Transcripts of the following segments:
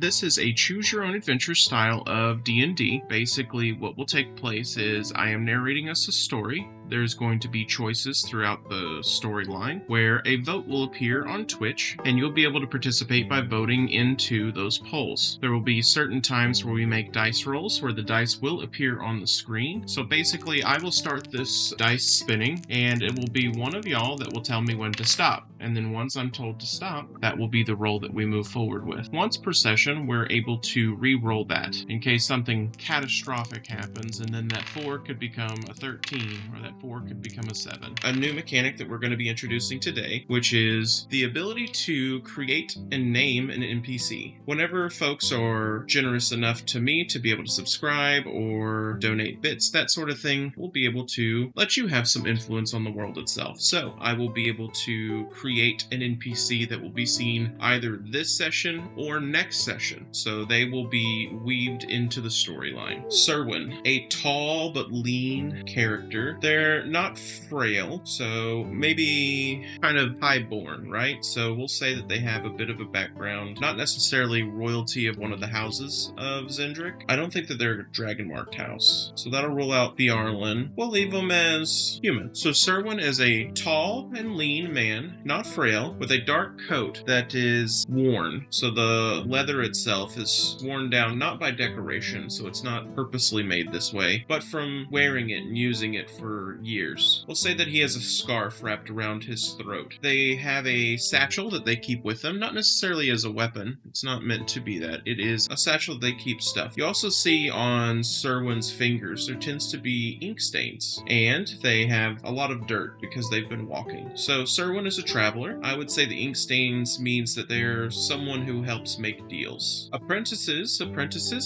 this is a choose-your-own-adventure style of D&D. Basically, what will take place is I am narrating us a story. There's going to be choices throughout the storyline where a vote will appear on Twitch, and you'll be able to participate by voting into those polls. There will be certain times where we make dice rolls where the dice will appear on the screen. So basically, I will start this dice spinning, and it will be one of y'all that will tell me when to stop. And then once I'm told to stop, that will be the roll that we move forward with. Once per session, we're able to re-roll that in case something catastrophic happens, and then that 4 could become a 13, or that 4 could become a 7. A new mechanic that we're going to be introducing today, which is the ability to create and name an NPC. Whenever folks are generous enough to me to be able to subscribe or donate bits, that sort of thing, we'll be able to let you have some influence on the world itself. So I will be able to create an NPC that will be seen either this session or next session. So they will be weaved into the storyline. Serwyn, a tall but lean character. They're not frail, so maybe kind of highborn, right? So we'll say that they have a bit of a background, not necessarily royalty of one of the houses of Zendrick. I don't think that they're a dragon-marked house. So that'll rule out Fjarlin. We'll leave them as human. So Serwyn is a tall and lean man, not frail, with a dark coat that is worn. So the leather itself is worn down not by decoration, so it's not purposely made this way, but from wearing it and using it for years. We'll say that he has a scarf wrapped around his throat. They have a satchel that they keep with them, not necessarily as a weapon. It's not meant to be that. It is a satchel they keep stuff. You also see on Serwyn's fingers there tends to be ink stains, and they have a lot of dirt because they've been walking. So Serwyn is a traveler. I would say the ink stains means that they're someone who helps make deals. Apprentices,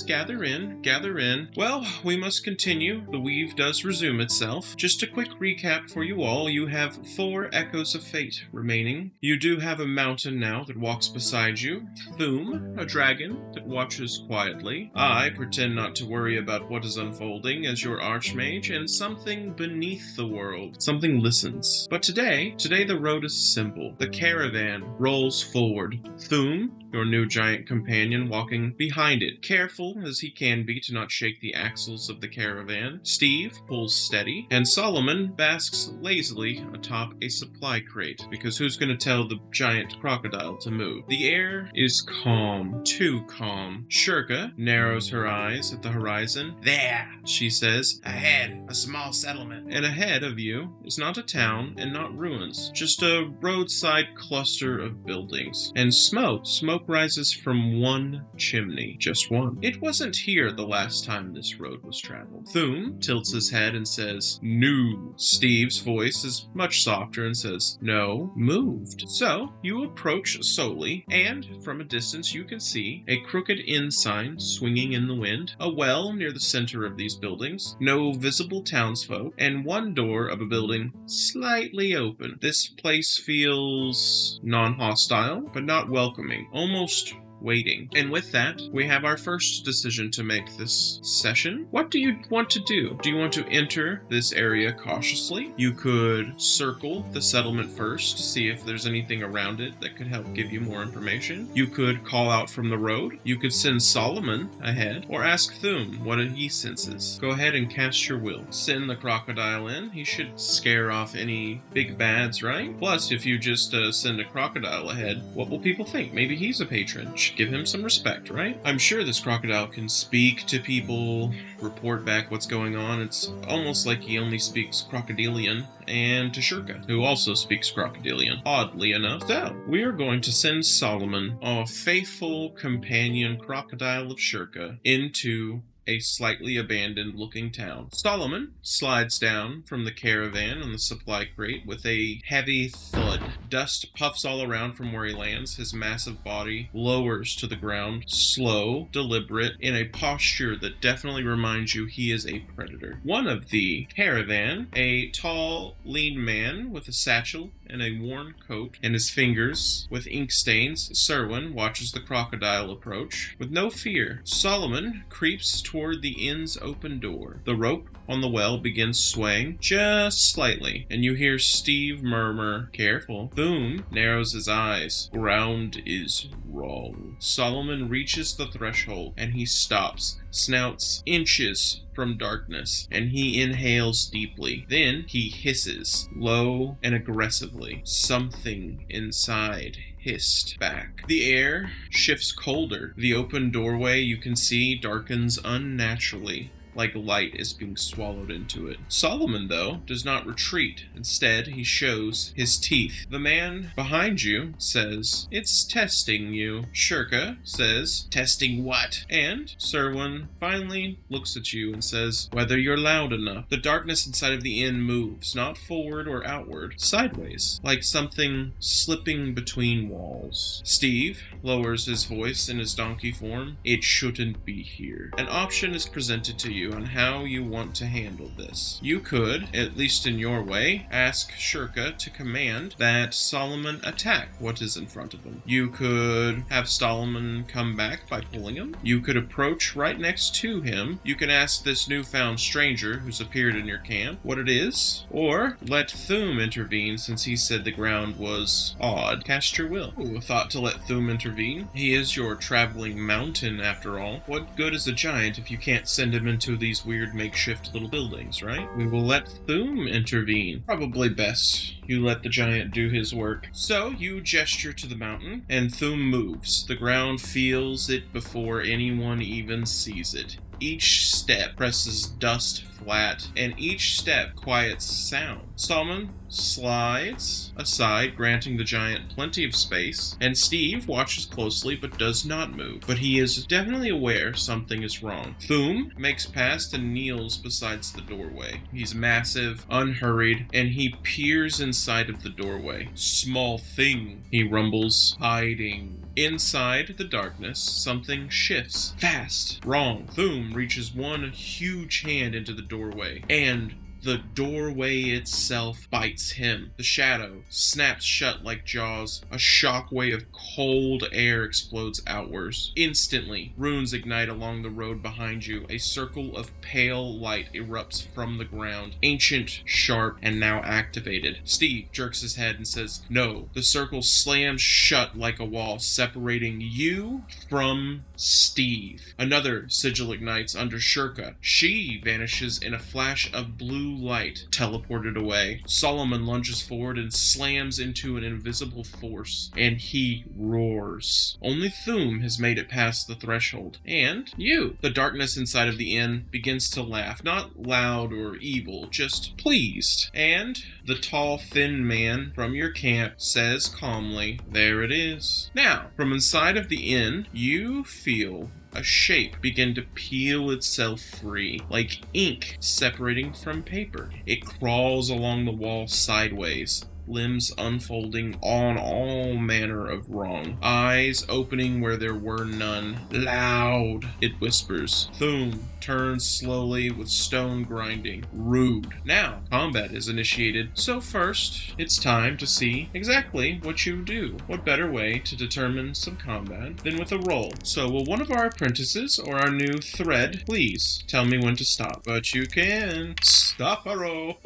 gather in. Well, we must continue. The weave does resume itself. Just a quick recap for you all. You have 4 echoes of fate remaining. You do have a mountain now that walks beside you. Thum, a dragon that watches quietly. I pretend not to worry about what is unfolding as your archmage, and something beneath the world. Something listens. But today the road is simple. The caravan rolls forward. Thum, your new giant companion, walking behind it, careful as he can be to not shake the axles of the caravan. Steve pulls steady, and Solomon basks lazily atop a supply crate, because who's going to tell the giant crocodile to move? The air is calm, too calm. Shurka narrows her eyes at the horizon. There, she says, ahead, a small settlement. And ahead of you is not a town and not ruins, just a roadside cluster of buildings. And smoke rises from one chimney, just one. It wasn't here the last time this road was traveled. Thum tilts his head and says, "No." Steve's voice is much softer and says, "No, moved." So you approach slowly, and from a distance you can see a crooked inn sign swinging in the wind, a well near the center of these buildings, no visible townsfolk, and one door of a building slightly open. This place feels non-hostile, but not welcoming, almost waiting. And with that, we have our first decision to make this session. What do you want to do? Do you want to enter this area cautiously? You could circle the settlement first, see if there's anything around it that could help give you more information. You could call out from the road. You could send Solomon ahead, or ask Thum what he senses. Go ahead and cast your will. Send the crocodile in. He should scare off any big bads, right? Plus, if you just send a crocodile ahead, what will people think? Maybe he's a patron. Give him some respect, right? I'm sure this crocodile can speak to people, report back what's going on. It's almost like he only speaks crocodilian, and to Shurka, who also speaks crocodilian, oddly enough. So, we are going to send Solomon, our faithful companion crocodile of Shurka, into a slightly abandoned-looking town. Solomon slides down from the caravan on the supply crate with a heavy thud. Dust puffs all around from where he lands. His massive body lowers to the ground, slow, deliberate, in a posture that definitely reminds you he is a predator. One of the caravan, a tall, lean man with a satchel in a worn coat and his fingers with ink stains, Serwyn watches the crocodile approach with no fear. Solomon creeps toward the inn's open door. The rope on the well begins swaying just slightly, and you hear Steve murmur, "Careful." Thum narrows his eyes. Ground is wrong. Solomon reaches the threshold, and he stops, snouts inches from darkness, and he inhales deeply. Then he hisses, low and aggressively. Something inside hissed back. The air shifts colder. The open doorway you can see darkens unnaturally, like light is being swallowed into it. Solomon, though, does not retreat. Instead, he shows his teeth. The man behind you says, "It's testing you." Shurka says, "Testing what?" And Serwyn finally looks at you and says, "Whether you're loud enough." The darkness inside of the inn moves, not forward or outward, sideways, like something slipping between walls. Steve lowers his voice in his donkey form. "It shouldn't be here." An option is presented to you on how you want to handle this. You could, at least in your way, ask Shurka to command that Solomon attack what is in front of him. You could have Solomon come back by pulling him. You could approach right next to him. You can ask this newfound stranger who's appeared in your camp what it is, or let Thum intervene since he said the ground was odd. Cast your will. Ooh, a thought to let Thum intervene. He is your traveling mountain after all. What good is a giant if you can't send him into these weird makeshift little buildings, right? We will let Thum intervene. Probably best you let the giant do his work. So you gesture to the mountain, and Thum moves. The ground feels it before anyone even sees it. Each step presses dust flat, and each step quiets sound. Solomon slides aside, granting the giant plenty of space, and Steve watches closely but does not move. But he is definitely aware something is wrong. Thum makes past and kneels beside the doorway. He's massive, unhurried, and he peers inside of the doorway. "Small thing," he rumbles, "hiding." Inside the darkness, something shifts. Fast. Wrong. Thum reaches one huge hand into the doorway, and the doorway itself bites him. The shadow snaps shut like jaws. A shockwave of cold air explodes outwards. Instantly, runes ignite along the road behind you. A circle of pale light erupts from the ground. Ancient, sharp, and now activated. Steve jerks his head and says, "No." The circle slams shut like a wall, separating you from Steve. Another sigil ignites under Shurka. She vanishes in a flash of blue light, teleported away. Solomon lunges forward and slams into an invisible force, and he roars. Only Thum has made it past the threshold. And you. The darkness inside of the inn begins to laugh, not loud or evil, just pleased. And the tall, thin man from your camp says calmly, "There it is." Now, from inside of the inn, you feel a shape begin to peel itself free, like ink separating from paper. It crawls along the wall sideways, limbs unfolding on all manner of wrong, eyes opening where there were none. Loud, it whispers. Thum turns slowly with stone grinding. Rude. Now, combat is initiated. So first, it's time to see exactly what you do. What better way to determine some combat than with a roll? So will one of our apprentices or our new thread please tell me when to stop? But you can. Stop, hurrow.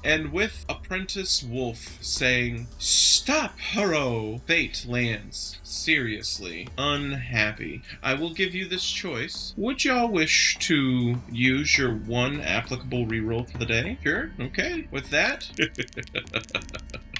And with Apprentice Wolf saying, "Stop, hurrow," fate lands. Seriously unhappy. I will give you this choice. Would y'all wish to use your one applicable reroll for the day? Sure? Okay. With that...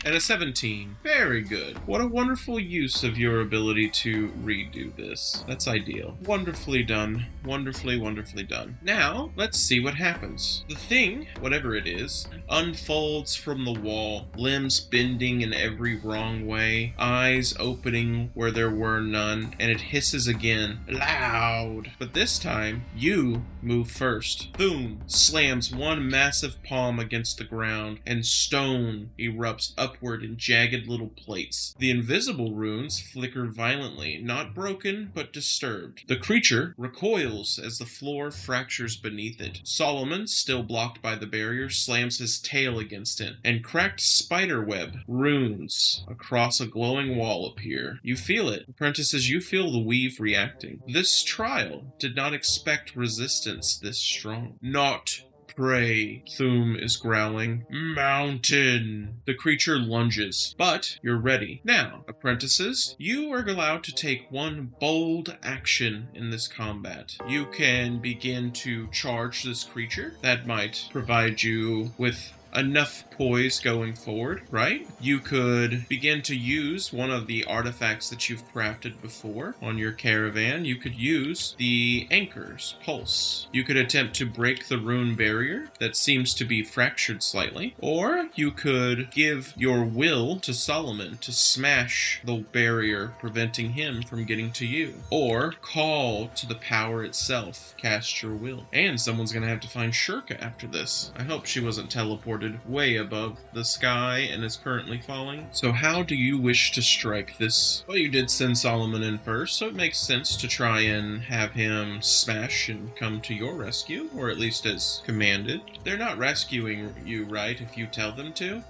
And a 17. Very good. What a wonderful use of your ability to redo this. That's ideal. Wonderfully done. Wonderfully, wonderfully done. Now, let's see what happens. The thing, whatever it is, unfolds from the wall, limbs bending in every wrong way, eyes opening where there were none, and it hisses again, loud. But this time, you move first. Thum slams one massive palm against the ground, and stone erupts up upward in jagged little plates. The invisible runes flicker violently, not broken, but disturbed. The creature recoils as the floor fractures beneath it. Solomon, still blocked by the barrier, slams his tail against it, and cracked spiderweb runes across a glowing wall appear. You feel it. Apprentices, you feel the weave reacting. This trial did not expect resistance this strong. Not prey, Thum is growling. Mountain! The creature lunges, but you're ready. Now, apprentices, you are allowed to take one bold action in this combat. You can begin to charge this creature. That might provide you with enough poise going forward, right? You could begin to use one of the artifacts that you've crafted before on your caravan. You could use the Anchor's Pulse. You could attempt to break the rune barrier that seems to be fractured slightly, or you could give your will to Solomon to smash the barrier, preventing him from getting to you, or call to the power itself, cast your will. And someone's gonna have to find Shurka after this. I hope she wasn't teleported way above the sky and is currently falling. So how do you wish to strike this? Well, you did send Solomon in first, so it makes sense to try and have him smash and come to your rescue, or at least as commanded. They're not rescuing you, right, if you tell them to?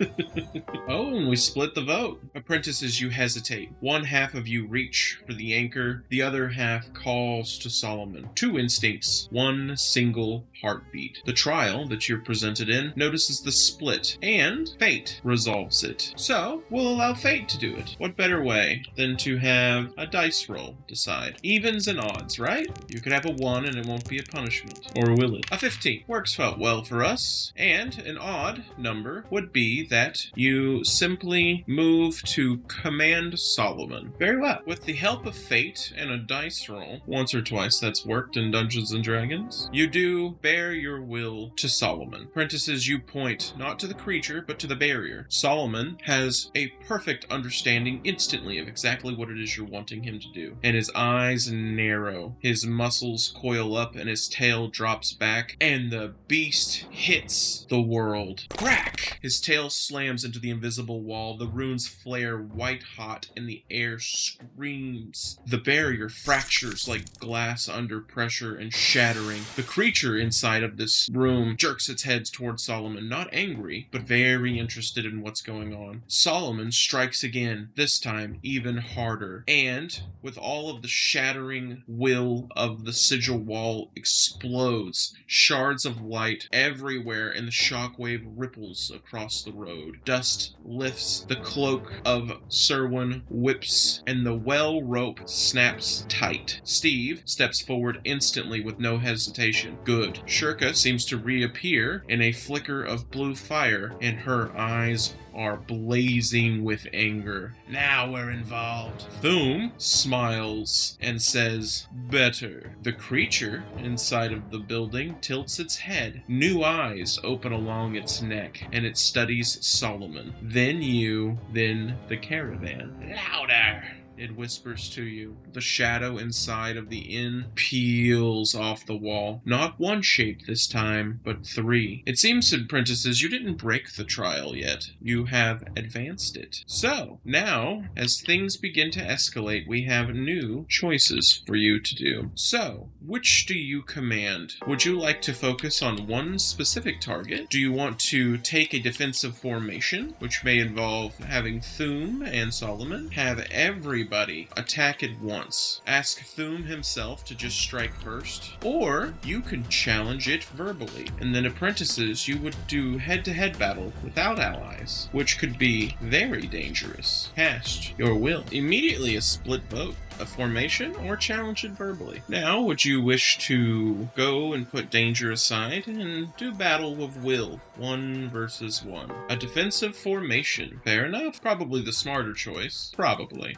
Oh, and we split the vote. Apprentices, you hesitate. One half of you reach for the anchor, the other half calls to Solomon. Two instincts, one single heartbeat. The trial that you're presented in notices the split, and fate resolves it. So, we'll allow fate to do it. What better way than to have a dice roll decide? Evens and odds, right? You could have a 1 and it won't be a punishment. Or will it? A 15 works out well for us, and an odd number would be that you simply move to command Solomon. Very well. With the help of fate and a dice roll, once or twice that's worked in Dungeons & Dragons, you do bear your will to Solomon. Apprentices, you point not to the creature, but to the barrier. Solomon has a perfect understanding instantly of exactly what it is you're wanting him to do. And his eyes narrow, his muscles coil up, and his tail drops back, and the beast hits the world. Crack! His tail slams into the invisible wall, the runes flare white hot, and the air screams. The barrier fractures like glass under pressure and shattering. The creature inside of this room jerks its head towards Solomon, not angry, but very interested in what's going on. Solomon strikes again, this time even harder, and with all of the shattering will of the sigil wall explodes. Shards of light everywhere, and the shockwave ripples across the road. Dust lifts, the cloak of Serwyn whips, and the well rope snaps tight. Steve steps forward instantly with no hesitation. Good. Shurka seems to reappear in a flicker of blue fire, and her eyes are blazing with anger. Now we're involved. Thum smiles and says, better. The creature inside of the building tilts its head. New eyes open along its neck, and it studies Solomon. Then you, then the caravan. Louder! It whispers to you. The shadow inside of the inn peels off the wall. Not one shape this time, but 3. It seems, apprentices, you didn't break the trial yet. You have advanced it. So, now, as things begin to escalate, we have new choices for you to do. So, which do you command? Would you like to focus on one specific target? Do you want to take a defensive formation, which may involve having Thum and Solomon have everybody attack at once? Ask Thum himself to just strike first, or you can challenge it verbally, and then apprentices, you would do head-to-head battle without allies, which could be very dangerous. Cast your will. Immediately a split vote. A formation, or challenge it verbally. Now, would you wish to go and put danger aside and do battle with will, 1 versus 1? A defensive formation. Fair enough. Probably the smarter choice. Probably.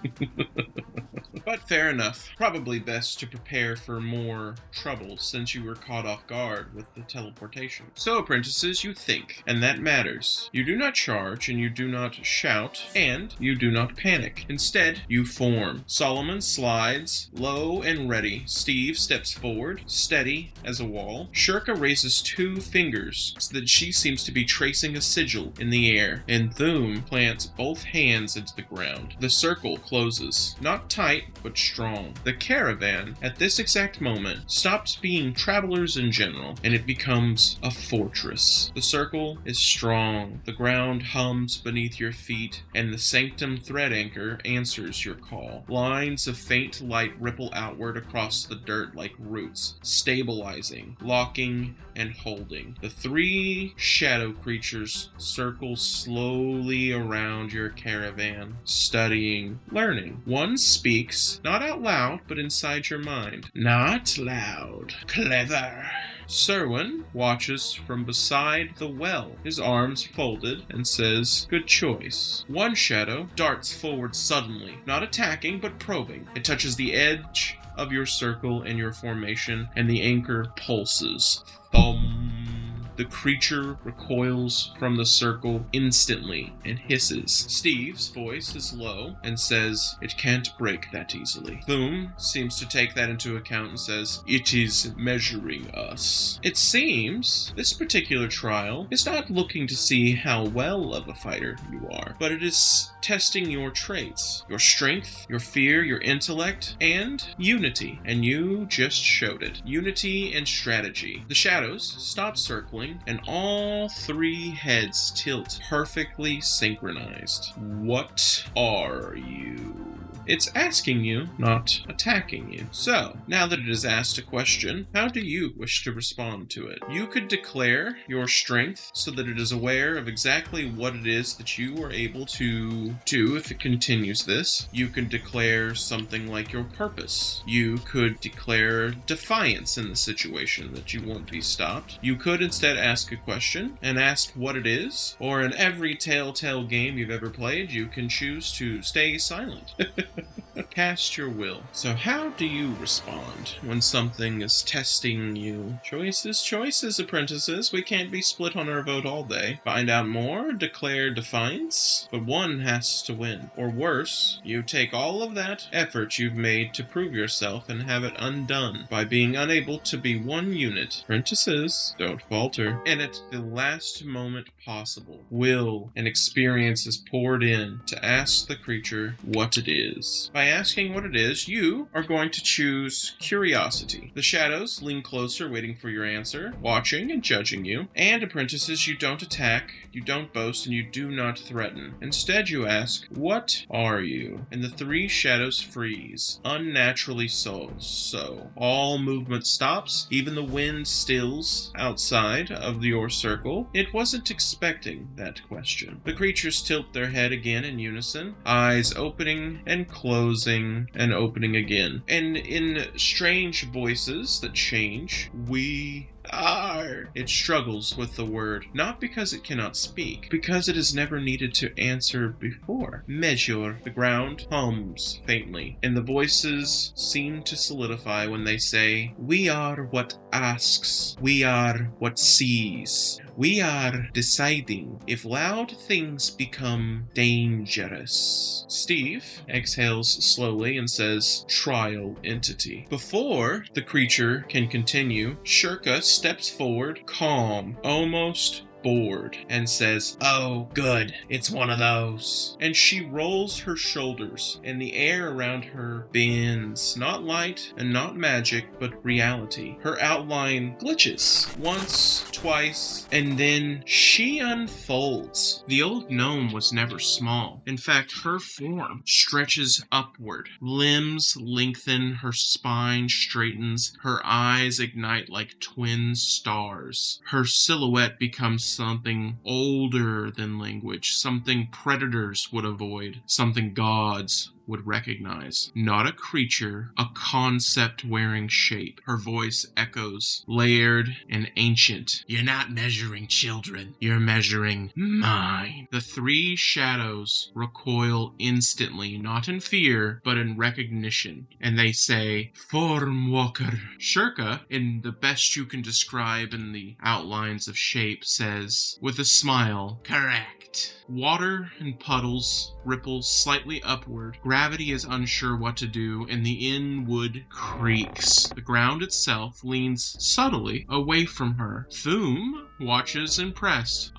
But fair enough. Probably best to prepare for more trouble since you were caught off guard with the teleportation. So, apprentices, you think, and that matters. You do not charge, and you do not shout, and you do not panic. Instead, you form. Solomon slides, low and ready. Steve steps forward, steady as a wall. Shirka raises 2 fingers so that she seems to be tracing a sigil in the air, and Thum plants both hands into the ground. The circle closes, not tight, but strong. The caravan, at this exact moment, stops being travelers in general, and it becomes a fortress. The circle is strong. The ground hums beneath your feet, and the sanctum thread anchor answers your call. Lines of faint light ripple outward across the dirt like roots, stabilizing, locking, and holding. The 3 shadow creatures circle slowly around your caravan, studying, learning. One speaks, not out loud, but inside your mind. Not loud. Clever. Serwin watches from beside the well, his arms folded, and says, "Good choice." One shadow darts forward suddenly, not attacking, but probing. It touches the edge of your circle and your formation, and the anchor pulses. Thump. The creature recoils from the circle instantly and hisses. Steve's voice is low and says, "It can't break that easily." Thum seems to take that into account and says, "It is measuring us." It seems this particular trial is not looking to see how well of a fighter you are, but it is testing your traits, your strength, your fear, your intellect, and unity. And you just showed it. Unity and strategy. The shadows stop circling, and all 3 heads tilt perfectly synchronized. What are you? It's asking you, not attacking you. So, now that it has asked a question, how do you wish to respond to it? You could declare your strength so that it is aware of exactly what it is that you are able to do if it continues this. You could declare something like your purpose. You could declare defiance in the situation that you want to be stopped. You could instead ask a question and ask what it is, or in every Telltale game you've ever played, you can choose to stay silent. Cast your will. So how do you respond when something is testing you? Choices, apprentices. We can't be split on our vote all day. Find out more, declare defiance, but one has to win. Or worse, you take all of that effort you've made to prove yourself and have it undone by being unable to be one unit. Apprentices, don't falter. And at the last moment possible, will and experience is poured in to ask the creature what it is. By asking what it is, you are going to choose curiosity. The shadows lean closer, waiting for your answer, watching and judging you. And apprentices, you don't attack, you don't boast, and you do not threaten. Instead, you ask, "What are you?" And the 3 shadows freeze, unnaturally so. All movement stops, even the wind stills outside of your circle. It wasn't expecting that question. The creatures tilt their head again in unison, eyes opening and closing and opening again. And in strange voices that change, "We are." It struggles with the word, not because it cannot speak, because it has never needed to answer before. Measure. The ground hums faintly, and the voices seem to solidify when they say, "We are what asks. We are what sees. We are deciding if loud things become dangerous." Steve exhales slowly and says, "Trial entity." Before the creature can continue, Shirka steps forward, calm, almost bored, and says, "Oh, good, it's one of those." And she rolls her shoulders, and the air around her bends, not light and not magic, but reality. Her outline glitches once, twice, and then she unfolds. The old gnome was never small. In fact, her form stretches upward. Limbs lengthen, her spine straightens, her eyes ignite like twin stars. Her silhouette becomes something older than language, something predators would avoid, something gods would recognize. Not a creature, a concept-wearing shape. Her voice echoes, layered and ancient. "You're not measuring children. You're measuring mine." The 3 shadows recoil instantly, not in fear, but in recognition. And they say, "Formwalker." Shirka, in the best you can describe in the outlines of shape, says, with a smile, "Correct. it. Water and puddles ripples slightly upward. Gravity is unsure what to do, and the in-wood creaks. The ground itself leans subtly away from her. Thum watches impressed.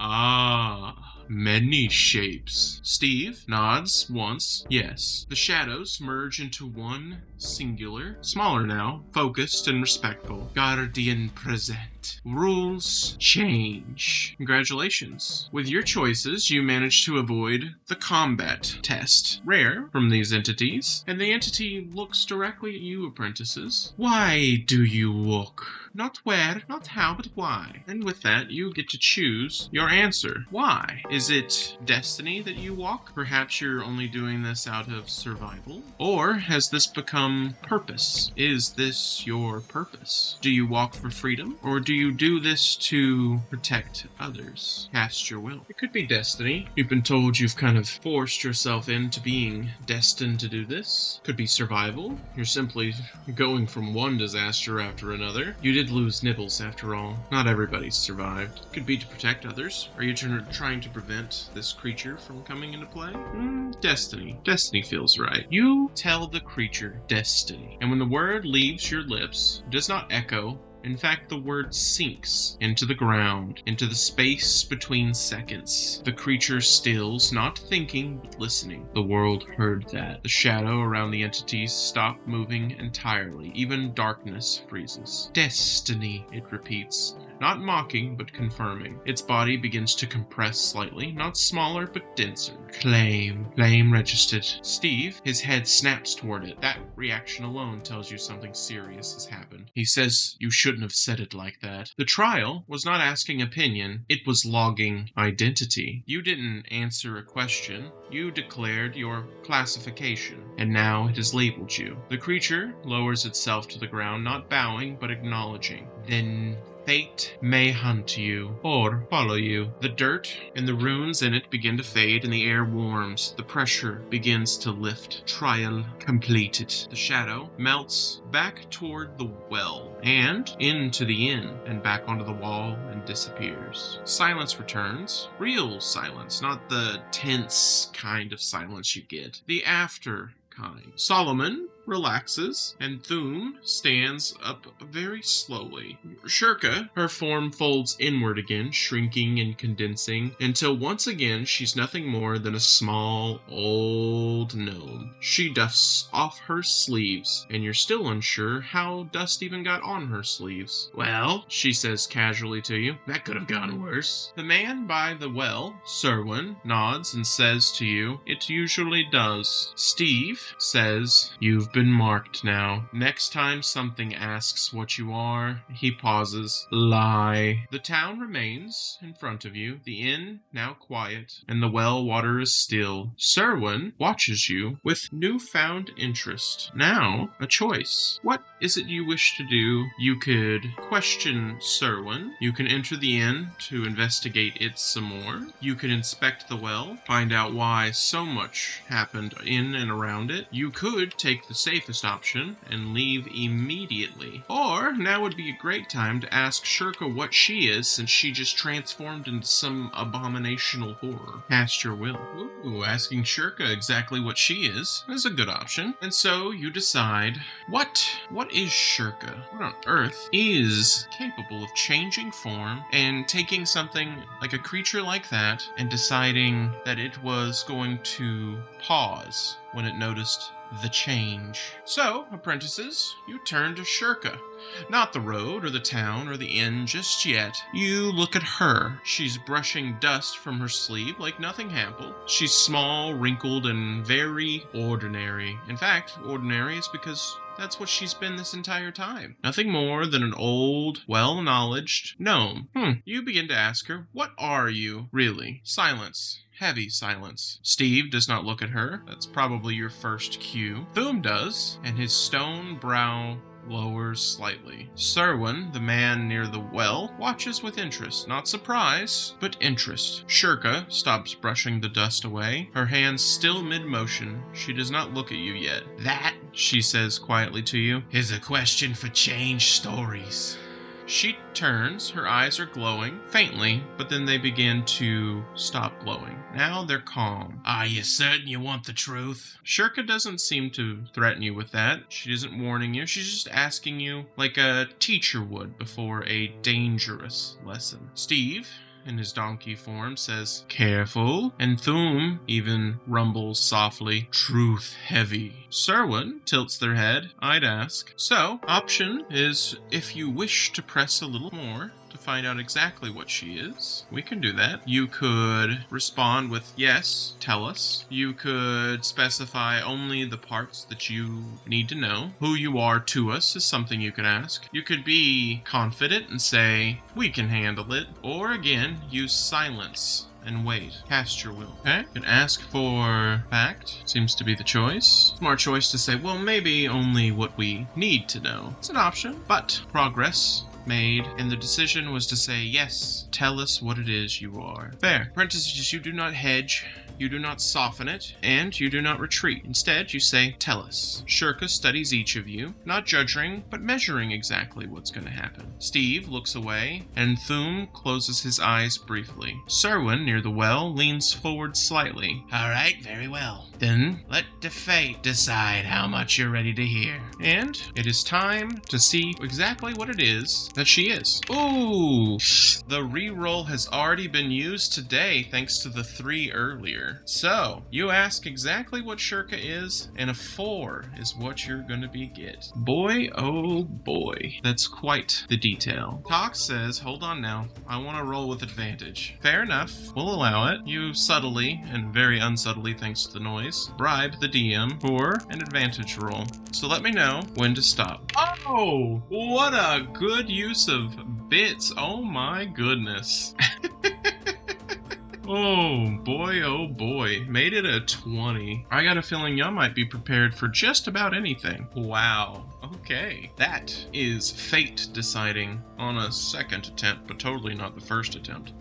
Many shapes. Steve nods once. Yes. The shadows merge into one singular, smaller now, focused and respectful. Guardian present. Rules change. Congratulations. With your choices, you manage to avoid the combat test. Rare from these entities, and the entity looks directly at you, apprentices. Why do you walk? Not where, not how, but why. And with that, you get to choose your answer. Why? Is it destiny that you walk? Perhaps you're only doing this out of survival? Or has this become purpose? Is this your purpose? Do you walk for freedom? Or do you do this to protect others? Cast your will. It could be destiny. You've been told you've kind of forced yourself into being destined to do this. Could be survival. You're simply going from one disaster after another. You did lose nibbles after all. Not everybody's survived. Could be to protect others. Are you trying to prevent this creature from coming into play? Destiny. Destiny feels right. You tell the creature destiny. And when the word leaves your lips, it does not echo. In fact, the word sinks into the ground, into the space between seconds. The creature stills, not thinking, but listening. The world heard that. The shadow around the entities stopped moving entirely. Even darkness freezes. Destiny, it repeats. Not mocking, but confirming. Its body begins to compress slightly, not smaller, but denser. Claim registered. Steve, his head snaps toward it. That reaction alone tells you something serious has happened. He says, you shouldn't have said it like that. The trial was not asking opinion, it was logging identity. You didn't answer a question, you declared your classification, and now it has labeled you. The creature lowers itself to the ground, not bowing, but acknowledging. Then fate may hunt you, or follow you. The dirt and the runes in it begin to fade, and the air warms. The pressure begins to lift. Trial completed. The shadow melts back toward the well, and into the inn, and back onto the wall, and disappears. Silence returns. Real silence, not the tense kind of silence you get. The after kind. Solomon relaxes, and Thum stands up very slowly. Shirka, her form folds inward again, shrinking and condensing, until once again she's nothing more than a small, old gnome. She dusts off her sleeves, and you're still unsure how dust even got on her sleeves. Well, she says casually to you, that could have gone worse. The man by the well, Serwin, nods and says to you, it usually does. Steve says, you've been marked now. Next time something asks what you are, he pauses. Lie. The town remains in front of you, the inn now quiet, and the well water is still. Serwin watches you with newfound interest. Now, a choice. What is it you wish to do? You could question Serwin. You can enter the inn to investigate it some more. You could inspect the well, find out why so much happened in and around it. You could take the safest option and leave immediately. Or, now would be a great time to ask Shirka what she is, since she just transformed into some abominational horror. Cast your will. Ooh, asking Shirka exactly what she is a good option. And so you decide, what is Shirka? What on earth is capable of changing form and taking something like a creature like that and deciding that it was going to pause when it noticed the change? So, apprentices, you turn to Shirka. Not the road or the town or the inn just yet. You look at her. She's brushing dust from her sleeve like nothing happened. She's small, wrinkled, and very ordinary. In fact, ordinary is because that's what she's been this entire time. Nothing more than an old, well-knowledged gnome. You begin to ask her, what are you, really? Silence. Heavy silence. Steve does not look at her. That's probably your first cue. Thum does, and his stone brow lowers slightly. Serwin, the man near the well, watches with interest. Not surprise, but interest. Shirka stops brushing the dust away, her hands still mid-motion. She does not look at you yet. That, she says quietly to you, is a question for change stories. She turns, her eyes are glowing, faintly, but then they begin to stop glowing. Now they're calm. Are you certain you want the truth? Shirka doesn't seem to threaten you with that. She isn't warning you. She's just asking you like a teacher would before a dangerous lesson. Steve, in his donkey form, says, "Careful," and Thum even rumbles softly, "Truth heavy." Serwin tilts their head. I'd ask. So, option is if you wish to press a little more to find out exactly what she is, we can do that. You could respond with, "Yes, tell us." You could specify only the parts that you need to know. Who you are to us is something you could ask. You could be confident and say, "We can handle it." Or again, use silence and wait. Cast your will. Okay? You can ask for fact. Seems to be the choice. Smart choice to say, well, maybe only what we need to know. It's an option, but progress made, and the decision was to say, yes, tell us what it is you are. Fair. Apprentices, you do not hedge, you do not soften it, and you do not retreat. Instead, you say, tell us. Shirka studies each of you, not judging, but measuring exactly what's going to happen. Steve looks away, and Thum closes his eyes briefly. Serwin, near the well, leans forward slightly. All right, very well. Then, let the fate decide how much you're ready to hear. And it is time to see exactly what it is that she is. Ooh! The reroll has already been used today thanks to the 3 earlier. So, you ask exactly what Shirka is, and a 4 is what you're gonna get. Boy, oh boy. That's quite the detail. Cox says, hold on now, I want to roll with advantage. Fair enough, we'll allow it. You subtly, and very unsubtly thanks to the noise, bribe the DM for an advantage roll. So let me know when to stop. Oh, what a good use of bits. Oh my goodness. Oh boy, made it a 20. I got a feeling y'all might be prepared for just about anything. Wow, okay. That is fate deciding on a second attempt, but totally not the first attempt.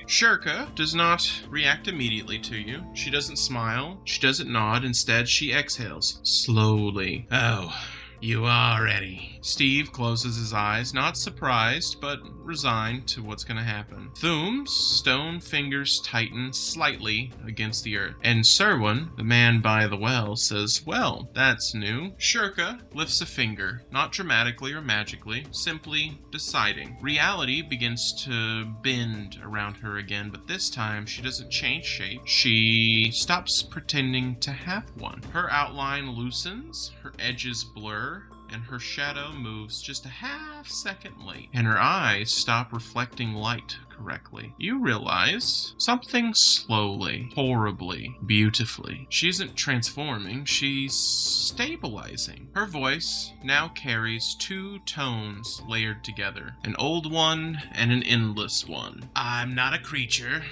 Shirka does not react immediately to you. She doesn't smile, she doesn't nod, instead she exhales, slowly. Oh, you are ready. Steve closes his eyes, not surprised, but resigned to what's going to happen. Thum's stone fingers tighten slightly against the earth. And Serwin, the man by the well, says, well, that's new. Shirka lifts a finger, not dramatically or magically, simply deciding. Reality begins to bend around her again, but this time she doesn't change shape. She stops pretending to have one. Her outline loosens, her edges blur, and her shadow moves just a half-second late, and her eyes stop reflecting light correctly. You realize something slowly, horribly, beautifully. She isn't transforming, she's stabilizing. Her voice now carries 2 tones layered together, an old one and an endless one. I'm not a creature.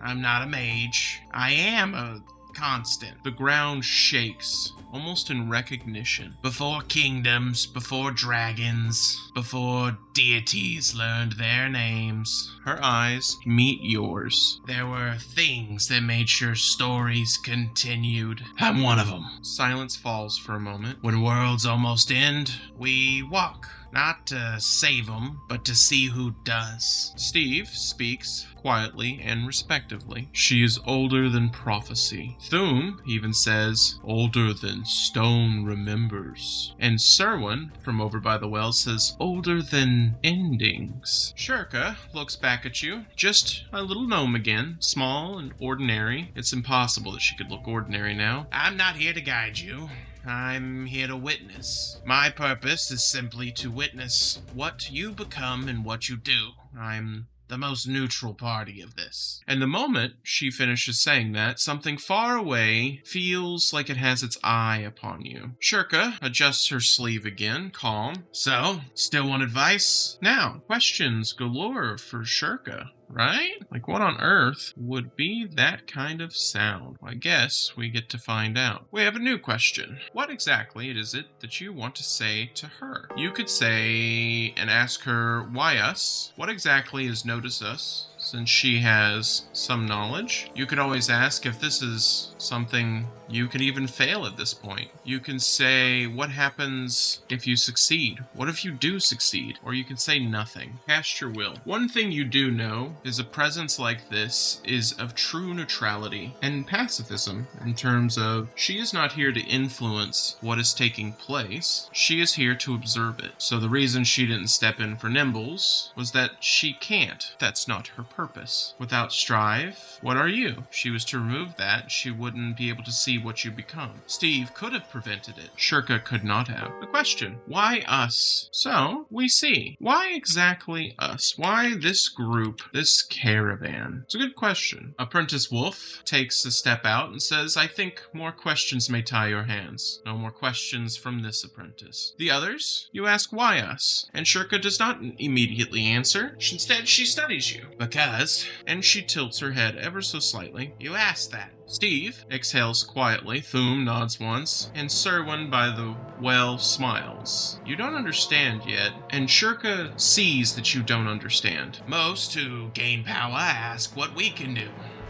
I'm not a mage. I am a constant. The ground shakes, almost in recognition. Before kingdoms, before dragons, before deities learned their names, her eyes meet yours. There were things that made sure stories continued. I'm one of them. Silence falls for a moment. When worlds almost end, we walk. Not to save them, but to see who does. Steve speaks quietly and respectively. She is older than prophecy. Thum even says, older than stone remembers. And Serwin, from over by the well, says, older than endings. Shirka looks back at you, just a little gnome again, small and ordinary. It's impossible that she could look ordinary now. I'm not here to guide you. I'm here to witness. My purpose is simply to witness what you become and what you do. I'm the most neutral party of this. And the moment she finishes saying that, something far away feels like it has its eye upon you. Shirka adjusts her sleeve again, calm. So, still want advice? Now, questions galore for Shirka. Right? Like, what on earth would be that kind of sound? Well, I guess we get to find out. We have a new question. What exactly is it that you want to say to her? You could say and ask her, why us? What exactly is notice us since she has some knowledge. You could always ask if this is something you could even fail at this point. You can say, what happens if you succeed? What if you do succeed? Or you can say nothing. Cast your will. One thing you do know is a presence like this is of true neutrality and pacifism in terms of she is not here to influence what is taking place. She is here to observe it. So the reason she didn't step in for Nimbles was that she can't. That's not her purpose. Without strive, what are you? If she was to remove that, she wouldn't be able to see what you become. Steve could have prevented it. Shirka could not have. The question, why us? So, we see. Why exactly us? Why this group, this caravan? It's a good question. Apprentice Wolf takes a step out and says, I think more questions may tie your hands. No more questions from this apprentice. The others, you ask why us? And Shirka does not immediately answer. Instead, she studies you. Because, And she tilts her head ever so slightly. you asked that. Steve exhales quietly, Thum nods once, and Serwin by the well smiles. You don't understand yet, and Shirka sees that you don't understand. Most who gain power ask what we can do.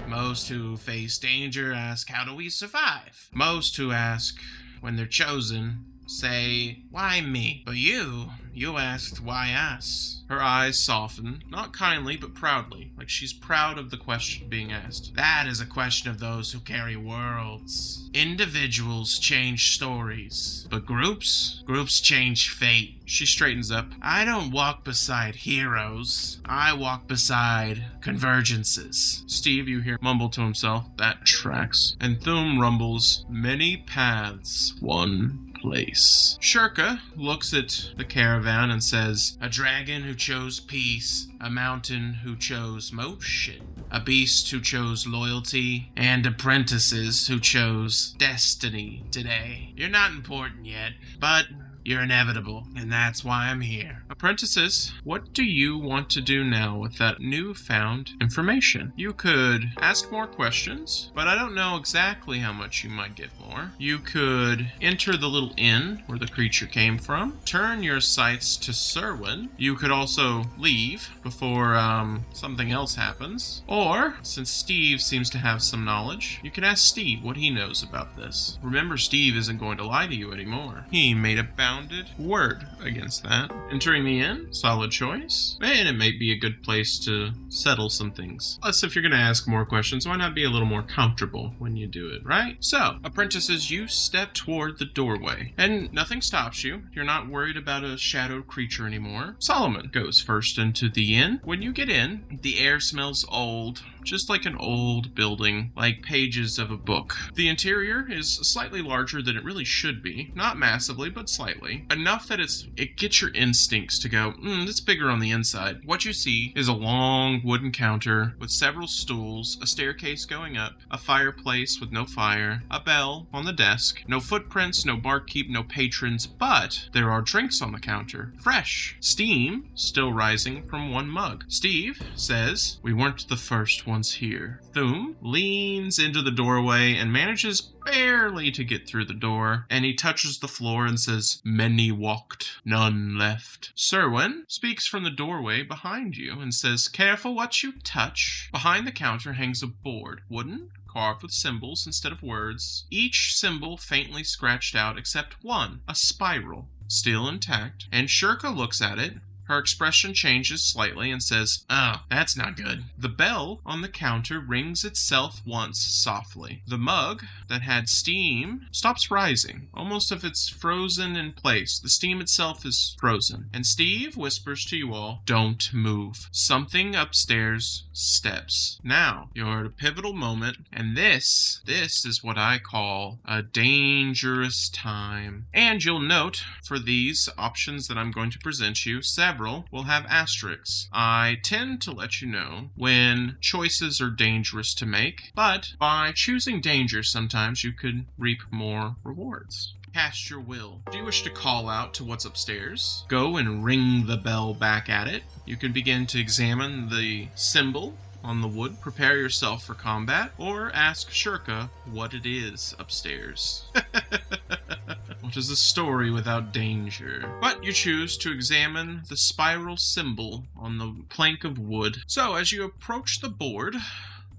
Most who face danger ask how do we survive. Most who ask when they're chosen say, why me? But you asked why us. Her eyes soften, not kindly but proudly, like she's proud of the question being asked. That is a question of those who carry worlds. Individuals change stories, but groups change fate. She straightens up. I don't walk beside heroes. I walk beside convergences. Steve, you hear, mumble to himself, that tracks. And Thum rumbles, many paths, one place. Shirka looks at the caravan and says, A dragon who chose peace, a mountain who chose motion, a beast who chose loyalty, and apprentices who chose destiny today. You're not important yet, but you're inevitable, and that's why I'm here. Apprentices, what do you want to do now with that newfound information? You could ask more questions, but I don't know exactly how much you might get more. You could enter the little inn where the creature came from, turn your sights to Serwin. You could also leave before something else happens. Or, since Steve seems to have some knowledge, you can ask Steve what he knows about this. Remember, Steve isn't going to lie to you anymore. He made a word against that. Entering the inn, solid choice. And it may be a good place to settle some things. Plus, if you're going to ask more questions, why not be a little more comfortable when you do it, right? So, apprentices, you step toward the doorway, and nothing stops you. You're not worried about a shadowed creature anymore. Solomon goes first into the inn. When you get in, the air smells old, just like an old building, like pages of a book. The interior is slightly larger than it really should be. Not massively, but slightly. Enough that it gets your instincts to go, it's bigger on the inside. What you see is a long wooden counter with several stools, a staircase going up, a fireplace with no fire, a bell on the desk, no footprints, no barkeep, no patrons, but there are drinks on the counter. Fresh. Steam still rising from one mug. Steve says, we weren't the first ones here. Thum leans into the doorway and manages barely to get through the door, and he touches the floor and says, many walked, none left. Serwin speaks from the doorway behind you and says, careful what you touch. Behind the counter hangs a board, wooden, carved with symbols instead of words, each symbol faintly scratched out except one, a spiral, still intact, and Shirka looks at it. Her expression changes slightly and says, oh, that's not good. The bell on the counter rings itself once softly. The mug that had steam stops rising, almost as if it's frozen in place. The steam itself is frozen. And Steve whispers to you all, don't move. Something upstairs steps. Now, you're at a pivotal moment, and this is what I call a dangerous time. And you'll note, for these options that I'm going to present you, several will have asterisks. I tend to let you know when choices are dangerous to make, but by choosing danger, sometimes you could reap more rewards. Cast your will. Do you wish to call out to what's upstairs? Go and ring the bell back at it. You can begin to examine the symbol on the wood, prepare yourself for combat, or ask Shirka what it is upstairs. What is a story without danger? But you choose to examine the spiral symbol on the plank of wood. So as you approach the board,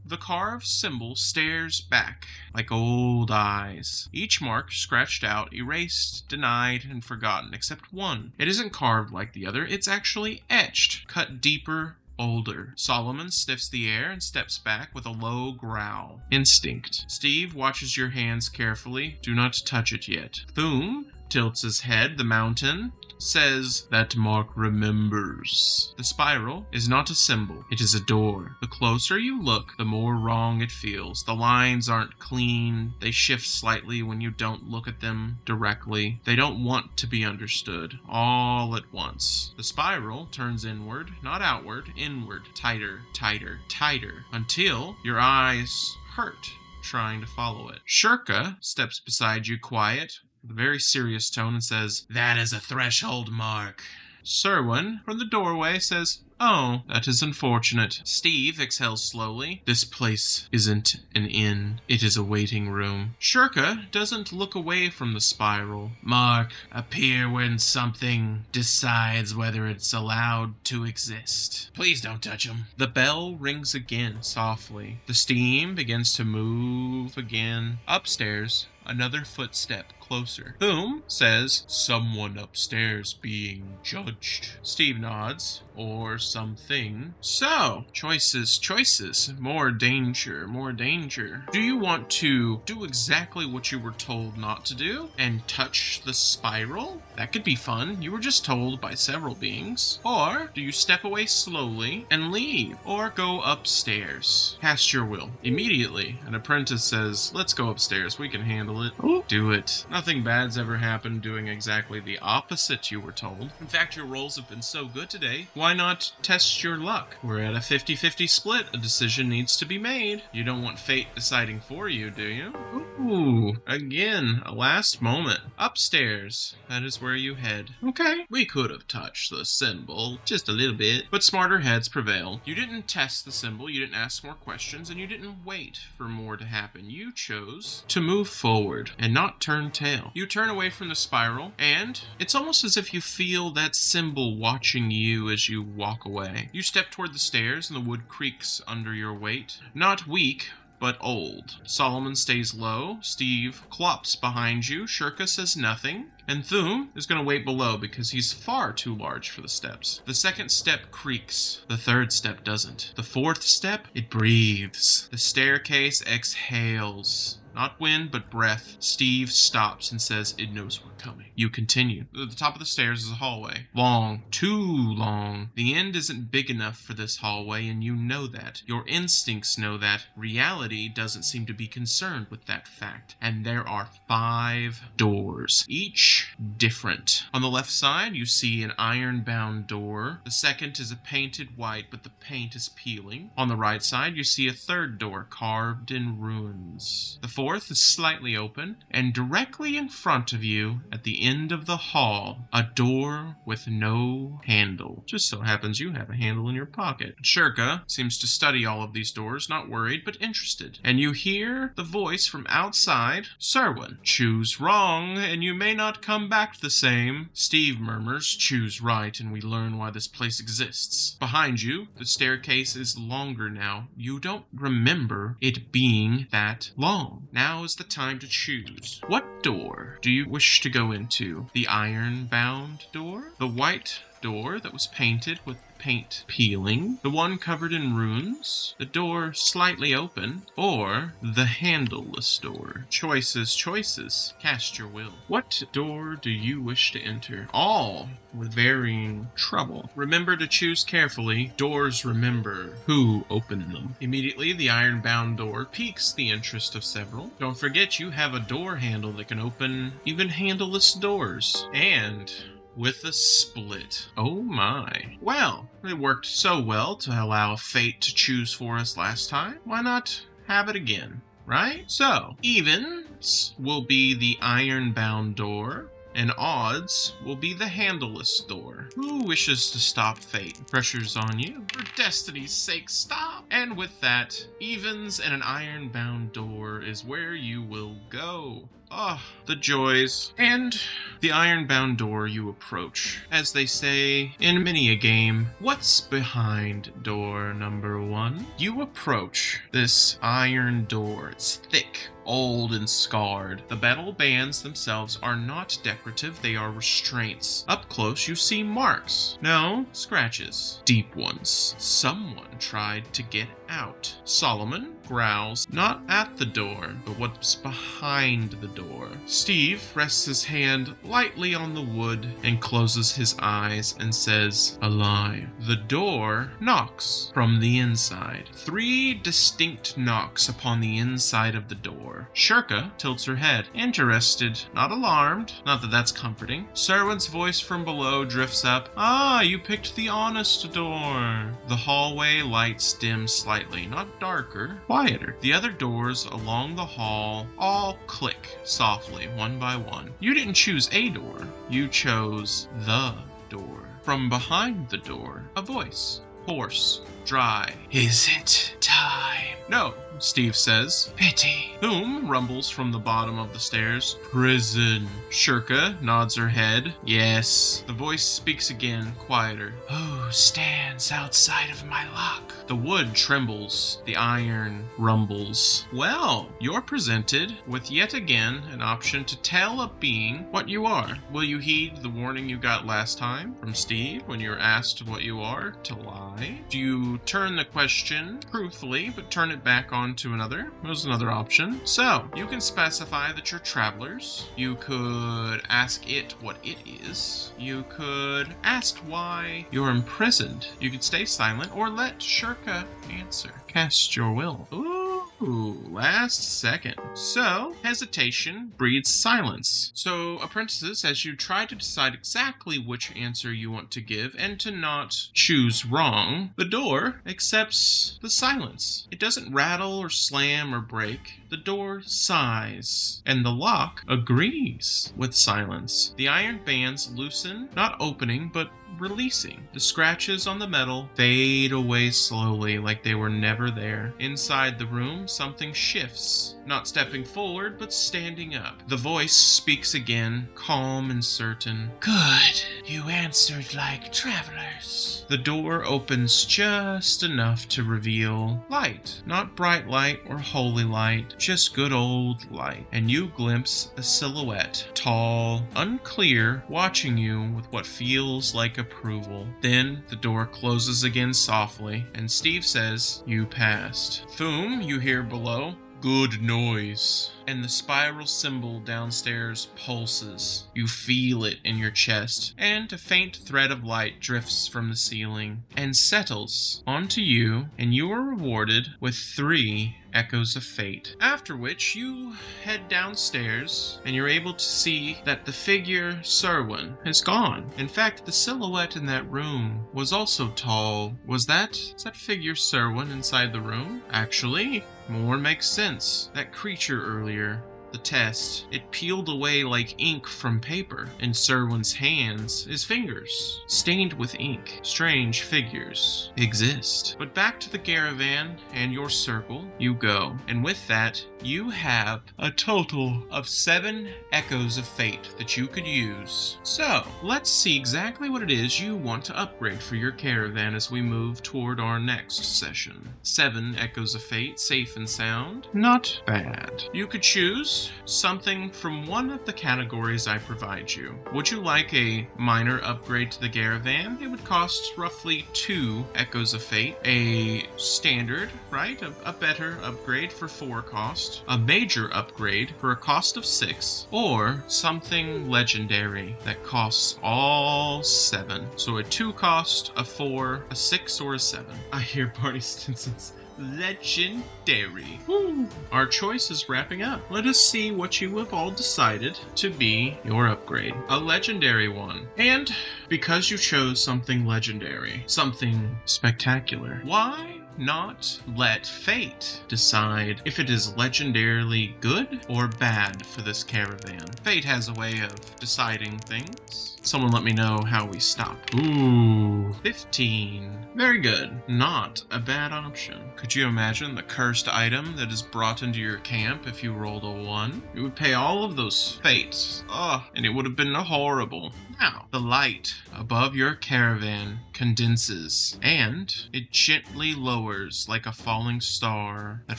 the carved symbol stares back like old eyes. Each mark scratched out, erased, denied, and forgotten, except one. It isn't carved like the other, it's actually etched, cut deeper, older. Solomon sniffs the air and steps back with a low growl. Instinct. Steve watches your hands carefully. Do not touch it yet. Thum tilts his head. The mountain says that mark remembers. The spiral is not a symbol, it is a door. The closer you look, the more wrong it feels. The lines aren't clean, they shift slightly when you don't look at them directly. They don't want to be understood, all at once. The spiral turns inward, not outward, inward, tighter, tighter, tighter, until your eyes hurt trying to follow it. Shirka steps beside you, quiet, with a very serious tone, and says, "That is a threshold mark." Serwin, from the doorway, says, "Oh, that is unfortunate." Steve exhales slowly. "This place isn't an inn. It is a waiting room." Shirka doesn't look away from the spiral. "Mark appear when something decides whether it's allowed to exist. Please don't touch him." The bell rings again, softly. The steam begins to move again. Upstairs, another footstep, closer. Thum says, "Someone upstairs being judged." Steve nods. "Or something." So, choices. More danger, more danger. Do you want to do exactly what you were told not to do and touch the spiral? That could be fun. You were just told by several beings. Or do you step away slowly and leave? Or go upstairs? Cast your will. Immediately, an apprentice says, "Let's go upstairs. We can handle it." Ooh. Do it. Nothing bad's ever happened doing exactly the opposite you were told. In fact, your rolls have been so good today. Why not test your luck? We're at a 50-50 split. A decision needs to be made. You don't want fate deciding for you, do you? Ooh, again, a last moment. Upstairs. That is where you head. Okay, we could have touched the symbol just a little bit, but smarter heads prevail. You didn't test the symbol, you didn't ask more questions, and you didn't wait for more to happen. You chose to move forward and not turn tail. You turn away from the spiral, and it's almost as if you feel that symbol watching you as you walk away. You step toward the stairs, and the wood creaks under your weight. Not weak, but old. Solomon stays low. Steve clops behind you. Shirka says nothing. And Thum is going to wait below because he's far too large for the steps. The second step creaks. The third step doesn't. The fourth step, it breathes. The staircase exhales. Not wind, but breath. Steve stops and says, "It knows we're coming." You continue. At the top of the stairs is a hallway. Long. Too long. The end isn't big enough for this hallway, and you know that. Your instincts know that. Reality doesn't seem to be concerned with that fact. And there are 5 doors, each different. On the left side, you see an iron-bound door. The second is a painted white, but the paint is peeling. On the right side, you see a third door carved in runes. The fourth is slightly open, and directly in front of you, at the end of the hall, a door with no handle. Just so happens you have a handle in your pocket. Shirka seems to study all of these doors, not worried, but interested. And you hear the voice from outside, "Serwin, choose wrong, and you may not come back the same." Steve murmurs, "Choose right, and we learn why this place exists." Behind you, the staircase is longer now. You don't remember it being that long. Now is the time to choose. What door do you wish to go into? The iron-bound door? The white door that was painted with paint peeling? The one covered in runes? The door slightly open? Or the handleless door? Choices. Cast your will. What door do you wish to enter? All with varying trouble. Remember to choose carefully. Doors remember who opened them. Immediately, the iron-bound door piques the interest of several. Don't forget you have a door handle that can open even handleless doors. And with a split. Oh my. Well, it worked so well to allow fate to choose for us last time. Why not have it again, right? So, evens will be the iron-bound door, and odds will be the handleless door. Who wishes to stop fate? Pressure's on you. For destiny's sake, stop! And with that, evens and an iron-bound door is where you will go. Ah, the joys. And the iron-bound door you approach. As they say in many a game, what's behind door number 1? You approach this iron door. It's thick, old, and scarred. The metal bands themselves are not decorative, they are restraints. Up close you see marks. No, scratches. Deep ones. Someone tried to get out. Solomon growls, not at the door, but what's behind the door. Steve rests his hand lightly on the wood and closes his eyes and says, alive. The door knocks from the inside. 3 distinct knocks upon the inside of the door. Shirka tilts her head, interested, not alarmed. Not that that's comforting. Serwin's voice from below drifts up. Ah, you picked the honest door. The hallway lights dim slightly, not darker, quieter. The other doors along the hall all click softly, one by one. You didn't choose a door, you chose the door. From behind the door, a voice. Hoarse, dry. Is it time? No, Steve says. Pity. Whom rumbles from the bottom of the stairs. Prison. Shirka nods her head. Yes. The voice speaks again, quieter. Who stands outside of my lock? The wood trembles. The iron rumbles. Well, you're presented with yet again an option to tell a being what you are. Will you heed the warning you got last time from Steve when you were asked what you are? To lie? Do you turn the question truthfully but turn it back on to another? There's another option. So, you can specify that you're travelers. You could ask it what it is. You could ask why you're imprisoned. You could stay silent or let Shirka answer. Cast your will. Ooh, last second. So, hesitation breeds silence. So, apprentices, as you try to decide exactly which answer you want to give and to not choose wrong, the door accepts the silence. It doesn't rattle or slam or break. The door sighs, and the lock agrees with silence. The iron bands loosen, not opening, but releasing. The scratches on the metal fade away slowly like they were never there. Inside the room, something shifts, not stepping forward, but standing up. The voice speaks again, calm and certain. Good. You answered like travelers. The door opens just enough to reveal light. Not bright light or holy light, just good old light. And you glimpse a silhouette, tall, unclear, watching you with what feels like approval. Then the door closes again softly, and Steve says, you passed. Thum, you hear below. Good noise. And the spiral symbol downstairs pulses. You feel it in your chest, and a faint thread of light drifts from the ceiling and settles onto you, and you are rewarded with 3 echoes of fate. After which you head downstairs, and you're able to see that the figure Serwin is gone. In fact, the silhouette in that room was also tall. Is that figure Serwin inside the room? Actually, more makes sense. That creature earlier, the test, it peeled away like ink from paper. In Serwin's hands, his fingers, stained with ink. Strange figures exist. But back to the caravan and your circle you go. And with that, you have a total of 7 echoes of fate that you could use. So, let's see exactly what it is you want to upgrade for your caravan as we move toward our next session. 7 echoes of fate, safe and sound. Not bad. You could choose something from one of the categories I provide you. Would you like a minor upgrade to the caravan? It would cost roughly 2 echoes of fate. A standard, right? A better upgrade for 4 cost. A major upgrade for a cost of 6. Or something legendary that costs all 7. So a 2 cost, a 4, a 6, or a 7. I hear Barney Stinson's legendary. Woo. Our choice is wrapping up. Let us see what you have all decided to be your upgrade. A legendary one. And Because you chose something legendary, something spectacular, why not let fate decide if it is legendarily good or bad for this caravan? Fate has a way of deciding things. Someone let me know how we stop. Ooh, 15. Very good. Not a bad option. Could you imagine the cursed item that is brought into your camp if you rolled a 1? It would pay all of those fates. And it would have been horrible. Now, the light above your caravan condenses, and it gently lowers like a falling star that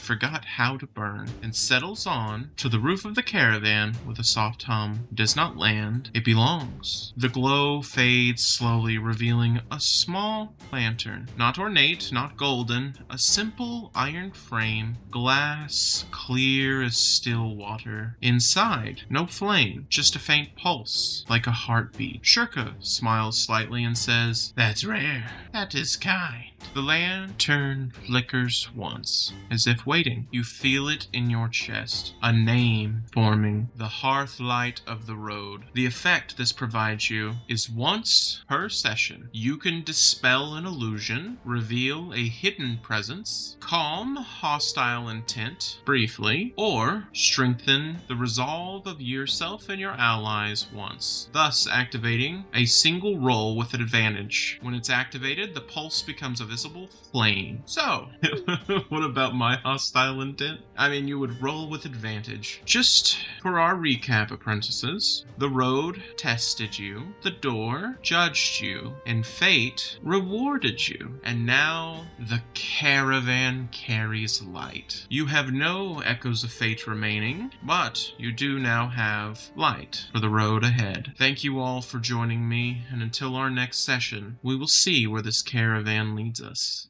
forgot how to burn, and settles on to the roof of the caravan with a soft hum. It does not land, it belongs. The glow fades slowly, revealing a small lantern. Not ornate, not golden, a simple iron frame, glass clear as still water. Inside, no flame, just a faint pulse, like a heartbeat. Shirka smiles slightly and says, "That's rare. That is kind." The lantern flickers once, as if waiting. You feel it in your chest, a name forming, the hearth light of the road. The effect this provides you is once per session, you can dispel an illusion, reveal a hidden presence, calm hostile intent briefly, or strengthen the resolve of yourself and your allies once, thus activating a single roll with advantage. When it's activated, the pulse becomes a visible flame. So, what about my hostile intent? I mean, you would roll with advantage. Just for our recap, apprentices, the road tested you, the door judged you, and fate rewarded you. And now the caravan carries light. You have no echoes of fate remaining, but you do now have light for the road ahead. Thank you all for joining me, and until our next session, we will see where this caravan leads us.